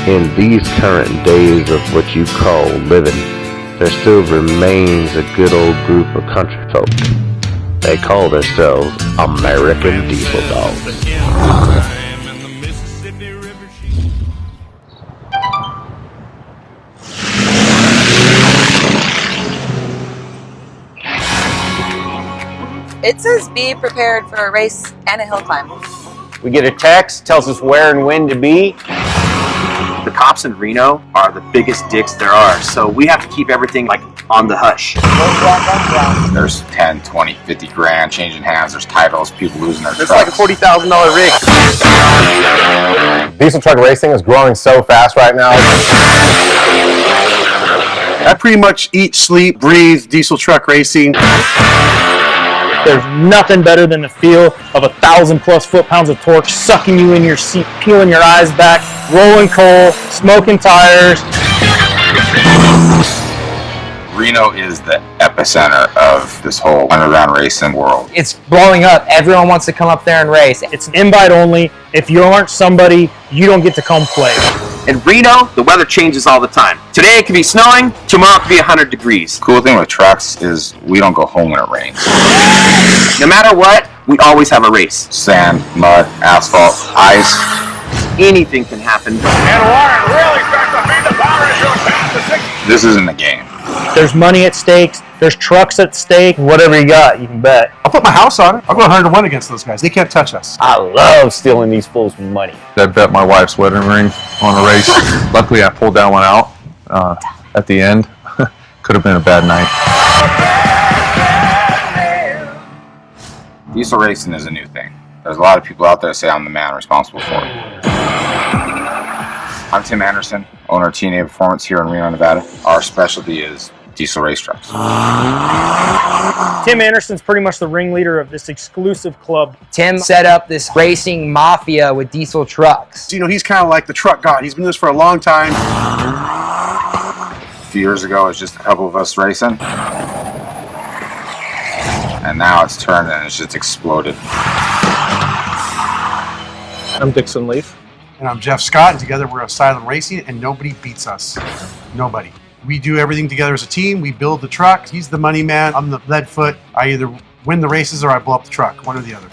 In these current days of what you call living, there still remains a good old group of country folk. They call themselves American Diesel Dogs. It says be prepared for a race and a hill climb. We get a text, tells us where and when to be. The cops in Reno are the biggest dicks there are, so we have to keep everything like on the hush. There's 10, 20, 50 grand changing hands. There's titles, people losing their trucks. It's like a $40,000 rig. Diesel truck racing is growing so fast right now. I pretty much eat, sleep, breathe diesel truck racing. There's nothing better than the feel of 1,000+ foot-pounds of torque sucking you in your seat, peeling your eyes back, rolling coal, smoking tires. Reno is the epicenter of this whole underground racing world. It's blowing up. Everyone wants to come up there and race. It's an invite only. If you aren't somebody, you don't get to come play. In Reno, the weather changes all the time. Today it could be snowing, tomorrow it could be 100 degrees. Cool thing with trucks is we don't go home when it rains. No matter what, we always have a race. Sand, mud, asphalt, ice. Anything can happen. And Warren really starts to beat the power issue past the 60. This isn't a game. There's money at stake. There's trucks at stake. Whatever you got, you can bet. I'll put my house on it. I'll go 100-1 against those guys. They can't touch us. I love stealing these fools' money. I bet my wife's wedding ring on a race. Luckily, I pulled that one out at the end. Could have been a bad night. Diesel racing is a new thing. There's a lot of people out there that say I'm the man responsible for it. I'm Tim Anderson, owner of TNA Performance here in Reno, Nevada. Our specialty is diesel race trucks. Tim Anderson's pretty much the ringleader of this exclusive club. Tim set up this racing mafia with diesel trucks. You know, he's kind of like the truck god. He's been doing this for a long time. A few years ago, it was just a couple of us racing. And now it's turned and it's just exploded. I'm Dixon Leaf. And I'm Jeff Scott, and together we're Asylum Racing, and nobody beats us. Nobody. We do everything together as a team. We build the truck. He's the money man. I'm the lead foot. I either win the races or I blow up the truck, one or the other.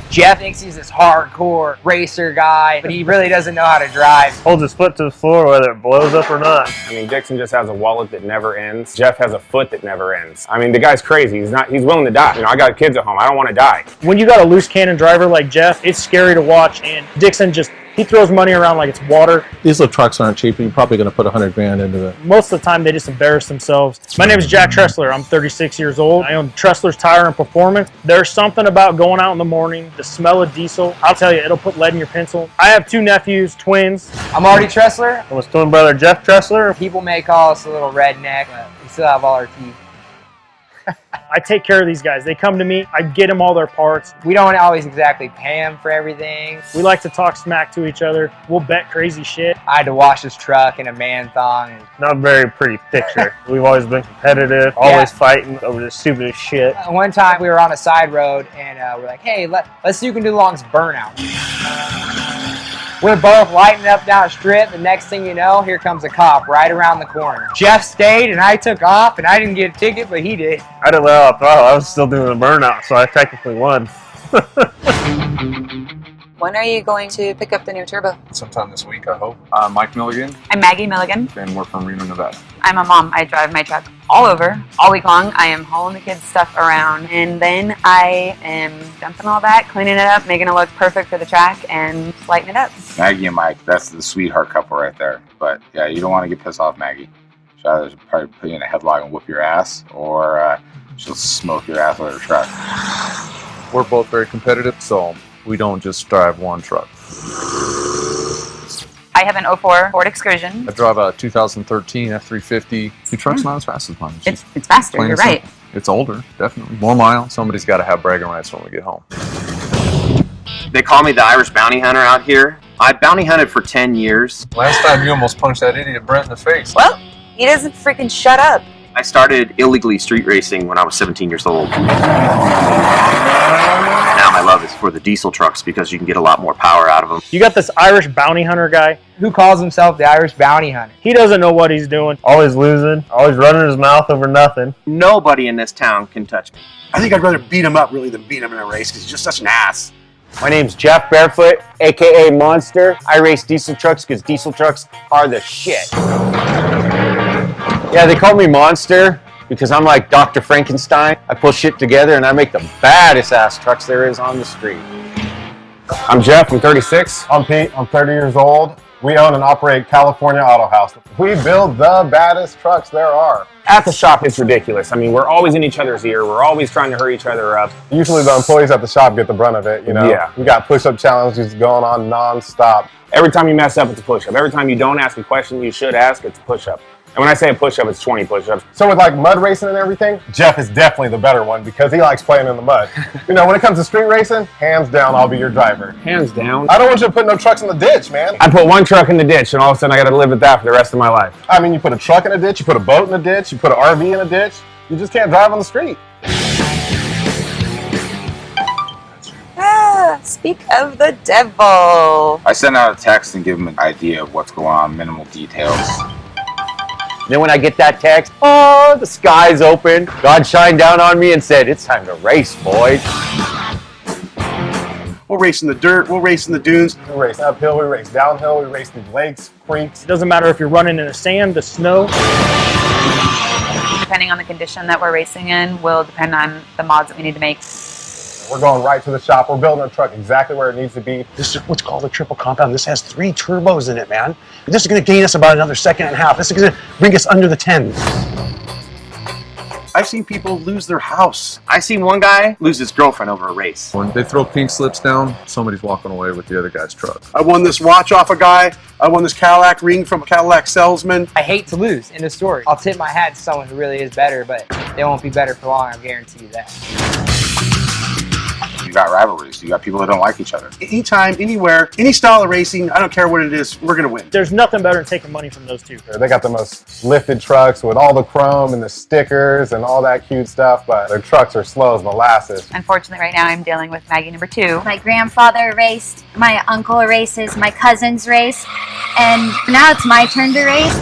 Jeff thinks he's this hardcore racer guy, but he really doesn't know how to drive. Holds his foot to the floor whether it blows up or not. I mean, Dixon just has a wallet that never ends. Jeff has a foot that never ends. I mean, the guy's crazy. He's willing to die. You know, I got kids at home. I don't want to die. When you got a loose cannon driver like Jeff, it's scary to watch, and Dixon he throws money around like it's water. Diesel trucks aren't cheap, and you're probably going to put 100 grand into it. Most of the time, they just embarrass themselves. My name is Jack Tressler. I'm 36 years old. I own Tressler's Tire and Performance. There's something about going out in the morning, the smell of diesel. I'll tell you, it'll put lead in your pencil. I have 2 nephews, twins. I'm Artie Tressler. And with twin brother Jeff Tressler. People may call us a little redneck, but we still have all our teeth. I take care of these guys. They come to me. I get them all their parts. We don't always exactly pay them for everything. We like to talk smack to each other. We'll bet crazy shit. I had to wash his truck in a man thong. Not a very pretty picture. We've always been competitive, always fighting over the stupidest shit. One time we were on a side road and we're like, hey, let's see who can do the longest burnout. We're both lighting up down a strip, and next thing you know, here comes a cop right around the corner. Jeff stayed, and I took off, and I didn't get a ticket, but he did. I didn't let off. I was still doing the burnout, so I technically won. When are you going to pick up the new turbo? Sometime this week, I hope. Mike Milligan, I'm Maggie Milligan. and we're from Reno, Nevada. I'm a mom. I drive my truck all over, all week long. I am hauling the kids' stuff around, and then I am dumping all that, cleaning it up, making it look perfect for the track, and lighting it up. Maggie and Mike, that's the sweetheart couple right there. But yeah, you don't want to get pissed off Maggie. She'll either probably put you in a headlock and whoop your ass, or she'll smoke your ass with her truck. We're both very competitive, so we don't just drive one truck. I have an 04 Ford Excursion. I drive a 2013 F350. The truck's not as fast as mine. It's faster, you're right. It's older, definitely. More miles. Somebody's got to have bragging rights when we get home. They call me the Irish bounty hunter out here. I bounty hunted for 10 years. Last time you almost punched that idiot Brent in the face. Well, he doesn't freaking shut up. I started illegally street racing when I was 17 years old. Now my love is for the diesel trucks because you can get a lot more power out of them. You got this Irish bounty hunter guy. Who calls himself the Irish bounty hunter? He doesn't know what he's doing. Always losing, always running his mouth over nothing. Nobody in this town can touch me. I think I'd rather beat him up really than beat him in a race because he's just such an ass. My name's Jeff Barefoot, aka Monster. I race diesel trucks because diesel trucks are the shit. Yeah, they call me Monster because I'm like Dr. Frankenstein. I pull shit together and I make the baddest ass trucks there is on the street. I'm Jeff, I'm 36. I'm Pete, I'm 30 years old. We own and operate California Auto House. We build the baddest trucks there are. At the shop, it's ridiculous. I mean, we're always in each other's ear. We're always trying to hurry each other up. Usually the employees at the shop get the brunt of it, you know? Yeah. We got push-up challenges going on non-stop. Every time you mess up, it's a push-up. Every time you don't ask a question you should ask, it's a push-up. And when I say a push-up, it's 20 push-ups. So with like mud racing and everything, Jeff is definitely the better one because he likes playing in the mud. You know, when it comes to street racing, hands down, I'll be your driver. Hands down. I don't want you to put no trucks in the ditch, man. I put one truck in the ditch and all of a sudden I got to live with that for the rest of my life. I mean, you put a truck in a ditch, you put a boat in a ditch, you put an RV in a ditch. You just can't drive on the street. Speak of the devil. I send out a text and give them an idea of what's going on, minimal details. Then when I get that text, oh, the sky's open. God shined down on me and said, it's time to race, boys. We'll race in the dirt, we'll race in the dunes. We race uphill, we race downhill, we race through lakes, creeks. It doesn't matter if you're running in the sand, the snow. Depending on the condition that we're racing in will depend on the mods that we need to make. We're going right to the shop. We're building our truck exactly where it needs to be. This is what's called a triple compound. This has 3 turbos in it, man. And this is going to gain us about another second and a half. This is going to bring us under the 10. I've seen people lose their house. I seen one guy lose his girlfriend over a race. When they throw pink slips down, somebody's walking away with the other guy's truck. I won this watch off a guy. I won this Cadillac ring from a Cadillac salesman. I hate to lose, end of story. I'll tip my hat to someone who really is better, but they won't be better for long, I guarantee you that. You got rivalries. You got people that don't like each other. Anytime, anywhere, any style of racing, I don't care what it is, we're going to win. There's nothing better than taking money from those two. They got the most lifted trucks with all the chrome and the stickers and all that cute stuff, but their trucks are slow as molasses. Unfortunately, right now I'm dealing with Maggie number 2. My grandfather raced, my uncle races, my cousins race, and now it's my turn to race.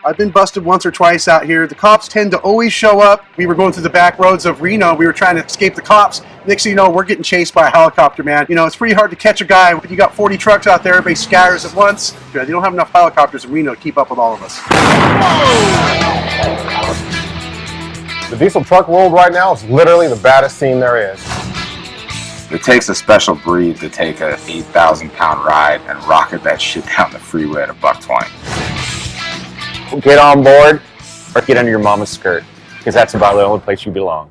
I've been busted once or twice out here. The cops tend to always show up. We were going through the back roads of Reno. We were trying to escape the cops. Next thing you know, we're getting chased by a helicopter, man. You know, it's pretty hard to catch a guy. When you got 40 trucks out there, everybody scatters at once. They don't have enough helicopters in Reno to keep up with all of us. The diesel truck world right now is literally the baddest scene there is. It takes a special breed to take a 8,000-pound ride and rocket that shit down the freeway at $1.20. Get on board or get under your mama's skirt because that's about the only place you belong.